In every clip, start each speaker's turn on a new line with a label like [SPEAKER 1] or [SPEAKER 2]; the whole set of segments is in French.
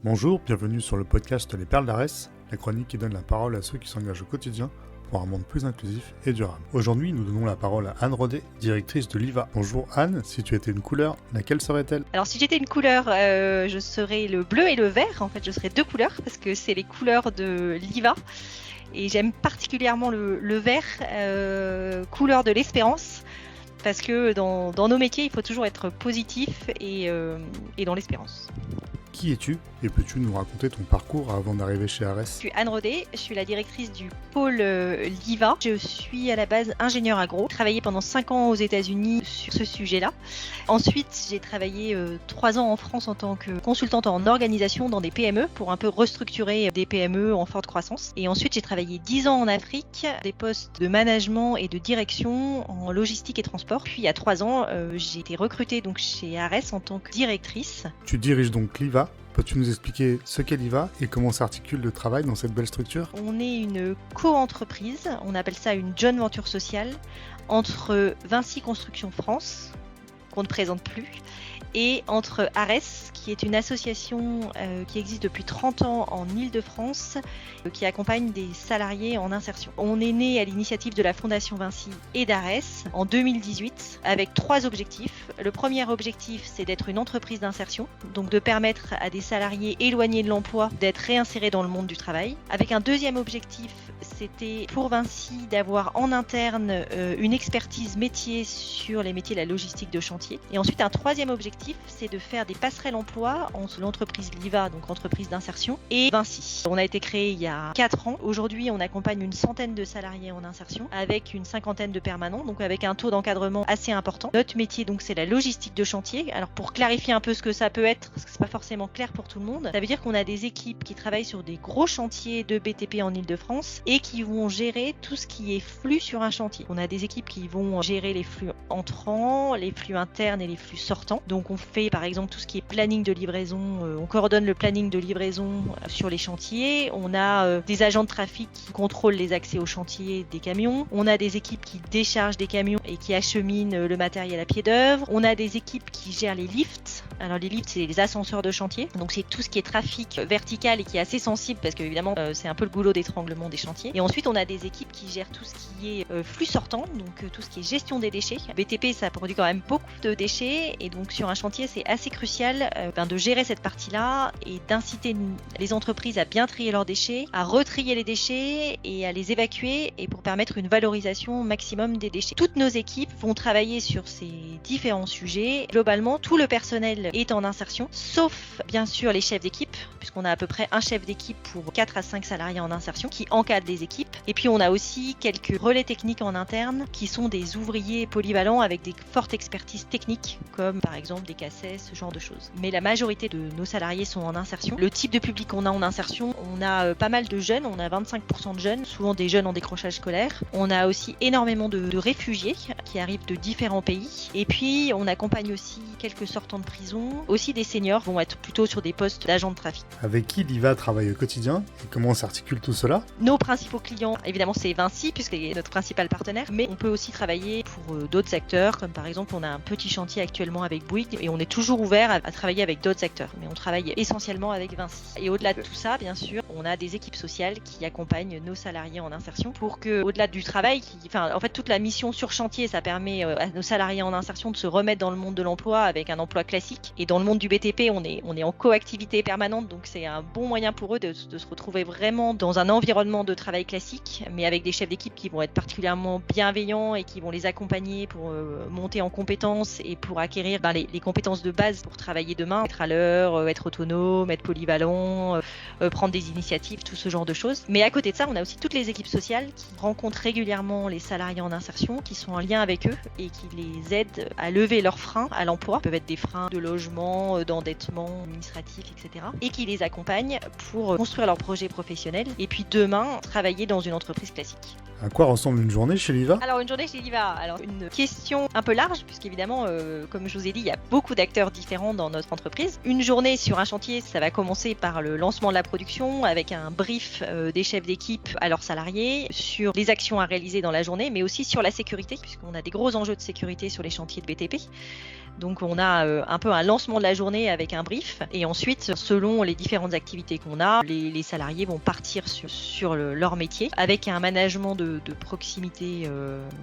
[SPEAKER 1] Bonjour, bienvenue sur le podcast Les Perles d'Arès, la chronique qui donne la parole à ceux qui s'engagent au quotidien pour un monde plus inclusif et durable. Aujourd'hui, nous donnons la parole à Anne Rodet, directrice de l'IVA. Bonjour Anne, si tu étais une couleur, laquelle serait-elle ?
[SPEAKER 2] Alors si j'étais une couleur, je serais le bleu et le vert. En fait, je serais deux couleurs parce que c'est les couleurs de l'IVA. Et j'aime particulièrement le vert, couleur de l'espérance. Parce que dans nos métiers, il faut toujours être positif et dans l'espérance.
[SPEAKER 1] Qui es-tu et peux-tu nous raconter ton parcours avant d'arriver chez Arès ?
[SPEAKER 2] Je suis Anne Rodet, je suis la directrice du pôle l'IVA. Je suis à la base ingénieure agro. J'ai travaillé pendant 5 ans aux États-Unis sur ce sujet-là. Ensuite, j'ai travaillé 3 ans en France en tant que consultante en organisation dans des PME pour un peu restructurer des PME en forte croissance. Et ensuite, j'ai travaillé 10 ans en Afrique, des postes de management et de direction en logistique et transport. Puis il y a 3 ans, j'ai été recrutée donc chez Arès en tant que directrice.
[SPEAKER 1] Tu diriges donc l'IVA. Peux-tu nous expliquer ce qu'est l'IVA et comment s'articule le travail dans cette belle structure ?
[SPEAKER 2] On est une co-entreprise, on appelle ça une joint venture sociale, entre Vinci Construction France, qu'on ne présente plus, et entre Arès, qui est une association qui existe depuis 30 ans en Île-de-France, qui accompagne des salariés en insertion. On est né à l'initiative de la Fondation Vinci et d'Arès en 2018 avec 3 objectifs. Le premier objectif, c'est d'être une entreprise d'insertion, donc de permettre à des salariés éloignés de l'emploi d'être réinsérés dans le monde du travail. Avec un deuxième objectif, c'était pour Vinci d'avoir en interne une expertise métier sur les métiers de la logistique de chantier. Et ensuite, un troisième objectif, c'est de faire des passerelles emploi entre l'entreprise l'IVA, donc entreprise d'insertion, et Vinci. On a été créé il y a 4 ans. Aujourd'hui, on accompagne une centaine de salariés en insertion avec une 50aine de permanents, donc avec un taux d'encadrement assez important. Notre métier, donc, c'est la logistique de chantier. Alors, pour clarifier un peu ce que ça peut être, parce que c'est pas forcément clair pour tout le monde, ça veut dire qu'on a des équipes qui travaillent sur des gros chantiers de BTP en Île-de-France et qui vont gérer tout ce qui est flux sur un chantier. On a des équipes qui vont gérer les flux entrants, les flux internes et les flux sortants. Donc, on fait par exemple tout ce qui est planning de livraison, on coordonne le planning de livraison sur les chantiers. On a des agents de trafic qui contrôlent les accès aux chantiers des camions. On a des équipes qui déchargent des camions et qui acheminent le matériel à pied d'œuvre. On a des équipes qui gèrent les lifts. Alors les lifts, c'est les ascenseurs de chantier. Donc c'est tout ce qui est trafic vertical et qui est assez sensible parce que évidemment c'est un peu le goulot d'étranglement des chantiers. Et ensuite on a des équipes qui gèrent tout ce qui est flux sortant, donc tout ce qui est gestion des déchets. BTP, ça produit quand même beaucoup de déchets et donc sur un chantier c'est assez crucial de gérer cette partie-là et d'inciter les entreprises à bien trier leurs déchets, à retrier les déchets et à les évacuer et pour permettre une valorisation maximum des déchets. Toutes nos équipes vont travailler sur ces différents sujets. Globalement, tout le personnel est en insertion, sauf bien sûr les chefs d'équipe, puisqu'on a à peu près un chef d'équipe pour 4 à 5 salariés en insertion qui encadrent les équipes. Et puis on a aussi quelques relais techniques en interne qui sont des ouvriers polyvalents avec des fortes expertises techniques, comme par exemple des cassettes, ce genre de choses. Mais la majorité de nos salariés sont en insertion. Le type de public qu'on a en insertion, on a pas mal de jeunes, on a 25% de jeunes, souvent des jeunes en décrochage scolaire. On a aussi énormément de réfugiés qui arrivent de différents pays. Et puis on accompagne aussi quelques sortants de prison. Aussi des seniors vont être plutôt sur des postes d'agents de trafic.
[SPEAKER 1] Avec qui l'IVA travaille au quotidien et comment s'articule tout cela ?
[SPEAKER 2] Nos principaux clients, évidemment, c'est Vinci, puisque c'est notre principal partenaire, mais on peut aussi travailler pour d'autres acteurs, comme par exemple, on a un petit chantier actuellement avec Bouygues, et on est toujours ouvert à travailler avec d'autres acteurs, mais on travaille essentiellement avec Vinci. Et au-delà de tout ça, bien sûr, on a des équipes sociales qui accompagnent nos salariés en insertion pour que, au-delà du travail, en fait, toute la mission sur chantier, ça permet à nos salariés en insertion de se remettre dans le monde de l'emploi avec un emploi classique. Et dans le monde du BTP, on est en coactivité permanente, donc c'est un bon moyen pour eux de se retrouver vraiment dans un environnement de travail classique, mais avec des chefs d'équipe qui vont être particulièrement bienveillants et qui vont les accompagner pour monter en compétences et pour acquérir les compétences de base pour travailler demain, être à l'heure, être autonome, être polyvalent, prendre des initiatives, tout ce genre de choses. Mais à côté de ça, on a aussi toutes les équipes sociales qui rencontrent régulièrement les salariés en insertion, qui sont en lien avec eux et qui les aident à lever leurs freins à l'emploi. Ça peut être des freins de logement, d'endettement administratif, etc. Et qui les accompagnent pour construire leur projet professionnel et puis demain travailler dans une entreprise classique.
[SPEAKER 1] À quoi ressemble une journée chez l'IVA ?
[SPEAKER 2] Alors une journée chez l'IVA, alors une question un peu large puisqu'évidemment, comme je vous ai dit, il y a beaucoup d'acteurs différents dans notre entreprise. Une journée sur un chantier, ça va commencer par le lancement de la production avec un brief des chefs d'équipe à leurs salariés sur les actions à réaliser dans la journée, mais aussi sur la sécurité puisqu'on a des gros enjeux de sécurité sur les chantiers de BTP. Donc on a un peu un lancement de la journée avec un brief et ensuite selon les différentes activités qu'on a, les salariés vont partir sur leur métier avec un management de proximité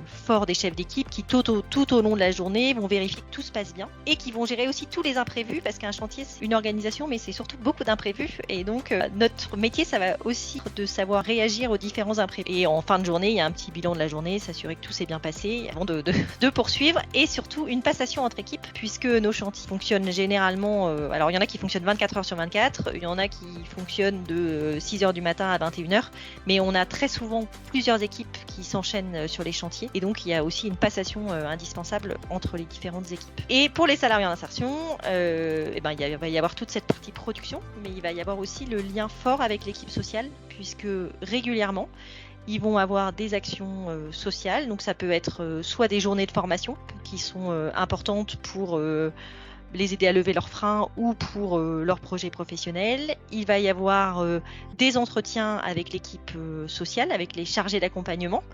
[SPEAKER 2] fort des chefs d'équipe qui tout au long de la journée vont vérifier que tout se passe bien et qui vont gérer aussi tous les imprévus parce qu'un chantier c'est une organisation mais c'est surtout beaucoup d'imprévus et donc notre métier ça va aussi de savoir réagir aux différents imprévus. Et en fin de journée il y a un petit bilan de la journée, s'assurer que tout s'est bien passé avant de poursuivre et surtout une passation entre équipes puisque nos chantiers fonctionnent généralement, alors il y en a qui fonctionnent 24 heures sur 24, il y en a qui fonctionnent de 6h du matin à 21h, mais on a très souvent plusieurs équipes qui s'enchaînent sur les chantiers et donc il y a aussi une passation indispensable entre les différentes équipes. Et pour les salariés en insertion, il va y avoir toute cette partie production, mais il va y avoir aussi le lien fort avec l'équipe sociale puisque régulièrement ils vont avoir des actions sociales, donc ça peut être soit des journées de formation qui sont importantes pour les aider à lever leurs freins ou pour leurs projets professionnels. Il va y avoir des entretiens avec l'équipe sociale, avec les chargés d'accompagnement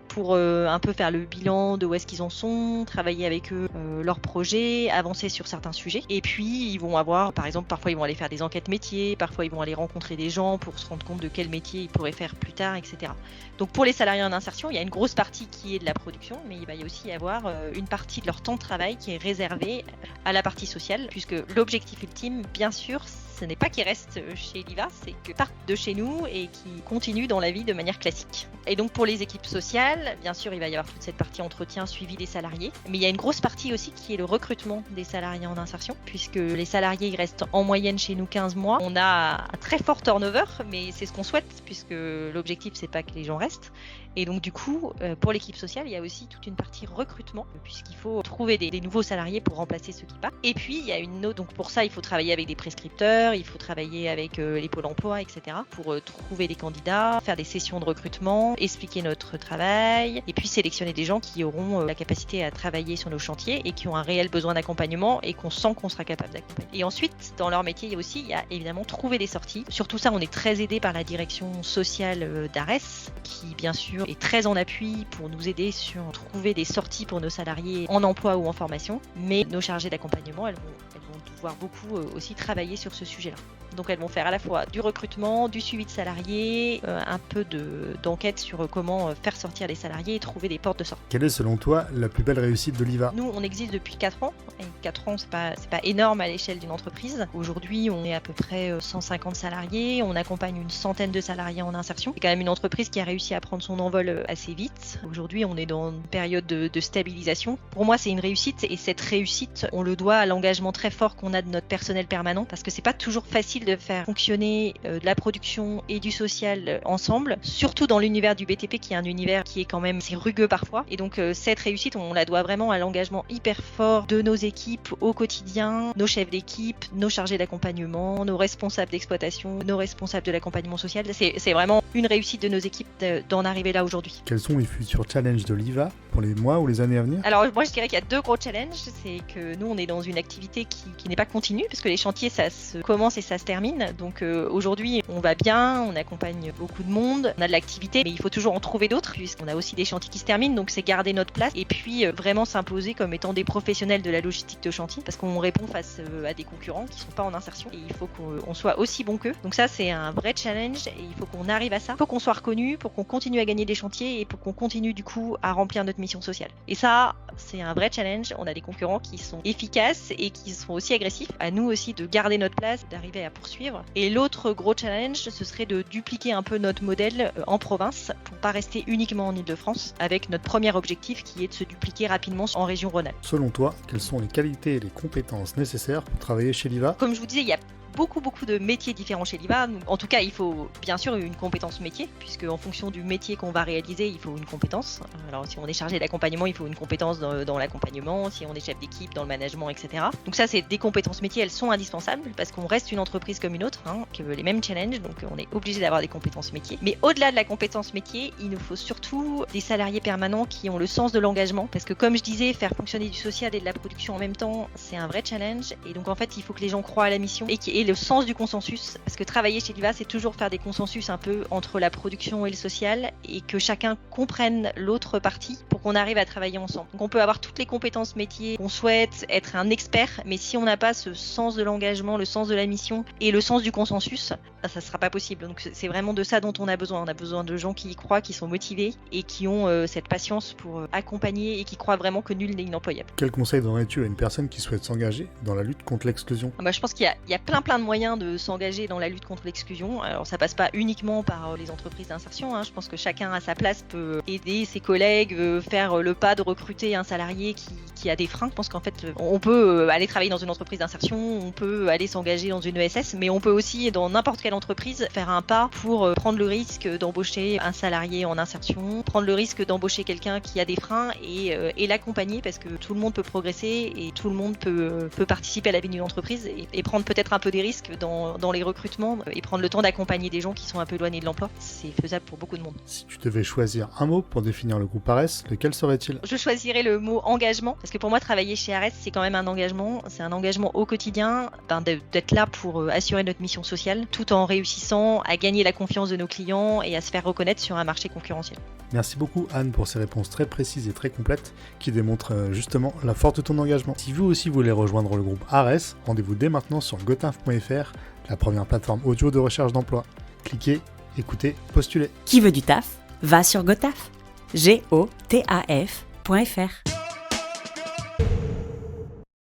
[SPEAKER 2] pour un peu faire le bilan de où est-ce qu'ils en sont, travailler avec eux leurs projets, avancer sur certains sujets. Et puis ils vont avoir, par exemple, parfois ils vont aller faire des enquêtes métiers, parfois ils vont aller rencontrer des gens pour se rendre compte de quel métier ils pourraient faire plus tard, etc. Donc pour les salariés en insertion, il y a une grosse partie qui est de la production, mais il va y aussi y avoir une partie de leur temps de travail qui est réservée à la partie sociale, puisque l'objectif ultime, bien sûr, ce n'est pas qu'ils restent chez Liva, c'est qu'ils partent de chez nous et qu'ils continuent dans la vie de manière classique. Et donc pour les équipes sociales, bien sûr, il va y avoir toute cette partie entretien, suivi des salariés, mais il y a une grosse partie aussi qui est le recrutement des salariés en insertion, puisque les salariés ils restent en moyenne chez nous 15 mois. On a un très fort turnover, mais c'est ce qu'on souhaite, puisque l'objectif c'est pas que les gens restent. Et donc du coup, pour l'équipe sociale, il y a aussi toute une partie recrutement, puisqu'il faut trouver des nouveaux salariés pour remplacer ceux qui partent. Et puis il y a une autre, donc pour ça il faut travailler avec des prescripteurs, il faut travailler avec les pôles emploi, etc. pour trouver des candidats, faire des sessions de recrutement, expliquer notre travail, et puis sélectionner des gens qui auront la capacité à travailler sur nos chantiers et qui ont un réel besoin d'accompagnement et qu'on sent qu'on sera capable d'accompagner. Et ensuite, dans leur métier, il y a évidemment trouver des sorties. Sur tout ça, on est très aidé par la direction sociale d'Ares, qui bien sûr est très en appui pour nous aider sur trouver des sorties pour nos salariés en emploi ou en formation, mais nos chargées d'accompagnement, elles vont devoir beaucoup aussi travailler sur ce sujet-là. Donc elles vont faire à la fois du recrutement, du suivi de salariés, un peu d'enquête sur comment faire sortir les salariés et trouver des portes de sortie.
[SPEAKER 1] Quelle est selon toi la plus belle réussite de Liva ?
[SPEAKER 2] Nous, on existe depuis 4 ans, et 4 ans, c'est pas énorme à l'échelle d'une entreprise. Aujourd'hui, on est à peu près 150 salariés, on accompagne une centaine de salariés en insertion. C'est quand même une entreprise qui a réussi à prendre son envol assez vite. Aujourd'hui, on est dans une période de stabilisation. Pour moi, c'est une réussite, et cette réussite, on le doit à l'engagement très fort qu'on a de notre personnel permanent, parce que c'est pas toujours facile de faire fonctionner de la production et du social ensemble, surtout dans l'univers du BTP qui est un univers qui est quand même assez rugueux parfois. Et donc cette réussite, on la doit vraiment à l'engagement hyper fort de nos équipes au quotidien, nos chefs d'équipe, nos chargés d'accompagnement, nos responsables d'exploitation, nos responsables de l'accompagnement social. C'est vraiment une réussite de nos équipes d'en arriver là aujourd'hui.
[SPEAKER 1] Quels sont les futurs challenges de Liva pour les mois ou les années à venir ?
[SPEAKER 2] Alors moi je dirais qu'il y a 2 gros challenges. C'est que nous on est dans une activité qui n'est pas continue, parce que les chantiers ça se commence et ça se termine. Donc aujourd'hui on va bien, on accompagne beaucoup de monde, on a de l'activité, mais il faut toujours en trouver d'autres, puisqu'on a aussi des chantiers qui se terminent, donc c'est garder notre place et puis vraiment s'imposer comme étant des professionnels de la logistique de chantier, parce qu'on répond face à des concurrents qui sont pas en insertion et il faut qu'on soit aussi bon qu'eux. Donc ça c'est un vrai challenge et il faut qu'on arrive à ça, il faut qu'on soit reconnu pour qu'on continue à gagner des chantiers et pour qu'on continue du coup à remplir notre mission sociale. Et ça c'est un vrai challenge. On a des concurrents qui sont efficaces et qui sont aussi agressifs. À nous aussi de garder notre place, d'arriver à poursuivre. Et l'autre gros challenge, ce serait de dupliquer un peu notre modèle en province pour pas rester uniquement en Île-de-France, avec notre premier objectif qui est de se dupliquer rapidement en région Rhône-Alpes.
[SPEAKER 1] Selon toi, quelles sont les qualités et les compétences nécessaires pour travailler chez Liva ?
[SPEAKER 2] Comme je vous disais, il y a beaucoup de métiers différents chez Liva. En tout cas, il faut bien sûr une compétence métier, puisque en fonction du métier qu'on va réaliser, il faut une compétence. Alors si on est chargé d'accompagnement, il faut une compétence dans l'accompagnement, si on est chef d'équipe, dans le management, etc. Donc ça, c'est des compétences métiers, elles sont indispensables, parce qu'on reste une entreprise comme une autre, que les mêmes challenges, donc on est obligé d'avoir des compétences métiers. Mais au-delà de la compétence métier, il nous faut surtout des salariés permanents qui ont le sens de l'engagement, parce que comme je disais, faire fonctionner du social et de la production en même temps, c'est un vrai challenge, et donc en fait, il faut que les gens croient à la mission et et le sens du consensus, parce que travailler chez Liva, c'est toujours faire des consensus un peu entre la production et le social, et que chacun comprenne l'autre partie pour qu'on arrive à travailler ensemble. Donc on peut avoir toutes les compétences métiers qu'on souhaite, être un expert, mais si on n'a pas ce sens de l'engagement, le sens de la mission et le sens du consensus, ça ne sera pas possible. Donc c'est vraiment de ça dont on a besoin. On a besoin de gens qui y croient, qui sont motivés et qui ont cette patience pour accompagner et qui croient vraiment que nul n'est inemployable.
[SPEAKER 1] Quel conseil donnerais-tu à une personne qui souhaite s'engager dans la lutte contre l'exclusion ?
[SPEAKER 2] Je pense qu'il y a plein de moyens de s'engager dans la lutte contre l'exclusion. Alors ça passe pas uniquement par les entreprises d'insertion. Je pense que chacun à sa place peut aider ses collègues, faire le pas de recruter un salarié qui a des freins. Je pense qu'en fait on peut aller travailler dans une entreprise d'insertion, on peut aller s'engager dans une ESS, mais on peut aussi dans n'importe quelle entreprise faire un pas pour prendre le risque d'embaucher un salarié en insertion, prendre le risque d'embaucher quelqu'un qui a des freins et l'accompagner, parce que tout le monde peut progresser et tout le monde peut participer à la vie d'une entreprise et prendre peut-être un peu des risques dans les recrutements et prendre le temps d'accompagner des gens qui sont un peu éloignés de l'emploi. C'est faisable pour beaucoup de monde.
[SPEAKER 1] Si tu devais choisir un mot pour définir le groupe Ares, lequel serait-il ?
[SPEAKER 2] Je choisirais le mot engagement, parce que pour moi travailler chez Ares, c'est quand même un engagement. C'est un engagement au quotidien, d'être là pour assurer notre mission sociale, tout en réussissant à gagner la confiance de nos clients et à se faire reconnaître sur un marché concurrentiel.
[SPEAKER 1] Merci beaucoup Anne pour ces réponses très précises et très complètes qui démontrent justement la force de ton engagement. Si vous aussi voulez rejoindre le groupe Ares, rendez-vous dès maintenant sur gotaf.fr, la première plateforme audio de recherche d'emploi. Cliquez, écoutez, postulez.
[SPEAKER 3] Qui veut du taf ? Va sur Gotaf. GOTAF.fr.